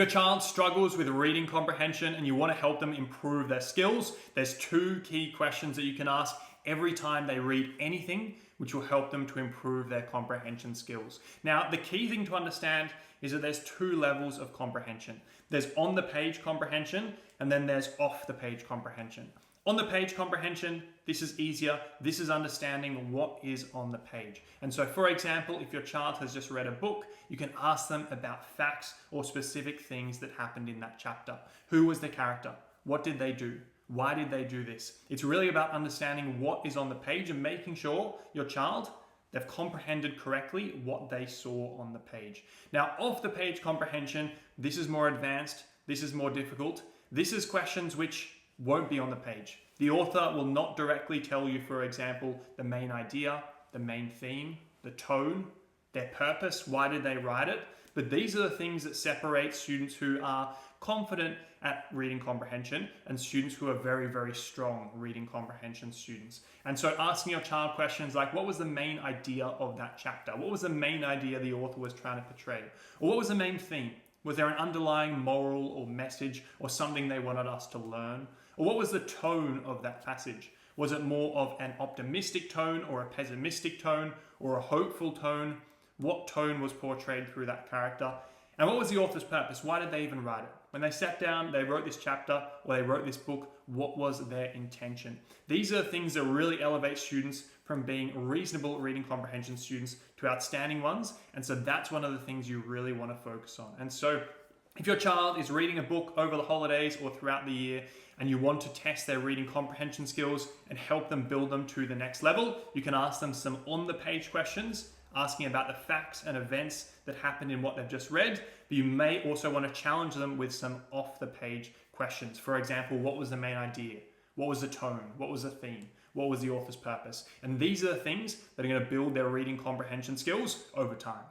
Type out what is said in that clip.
your child struggles with reading comprehension and you want to help them improve their skills, there's two key questions that you can ask every time they read anything, which will help them to improve their comprehension skills. Now, the key thing to understand is that there's two levels of comprehension. There's on the page comprehension, and then there's off the page comprehension. On the page comprehension, this is easier. This is understanding what is on the page. And so, for example, if your child has just read a book, you can ask them about facts or specific things that happened in that chapter. Who was the character? What did they do? Why did they do this? It's really about understanding what is on the page and making sure your child, they've comprehended correctly what they saw on the page. Now, off the page comprehension, this is more advanced, this is more difficult. This is questions which won't be on the page. The author will not directly tell you, for example, the main idea, the main theme, the tone, their purpose, why did they write it? But these are the things that separate students who are confident at reading comprehension and students who are very, very strong reading comprehension students. And so asking your child questions like, what was the main idea of that chapter? What was the main idea the author was trying to portray? Or what was the main theme? Was there an underlying moral or message or something they wanted us to learn? Or what was the tone of that passage? Was it more of an optimistic tone or a pessimistic tone or a hopeful tone? What tone was portrayed through that character? And what was the author's purpose? Why did they even write it? When they sat down, they wrote this chapter or they wrote this book, what was their intention? These are things that really elevate students from being reasonable reading comprehension students to outstanding ones. And so that's one of the things you really want to focus on. And so if your child is reading a book over the holidays or throughout the year and you want to test their reading comprehension skills and help them build them to the next level, you can ask them some on-the-page questions, asking about the facts and events that happened in what they've just read, but you may also want to challenge them with some off-the-page questions. For example, what was the main idea? What was the tone? What was the theme? What was the author's purpose? And these are the things that are going to build their reading comprehension skills over time.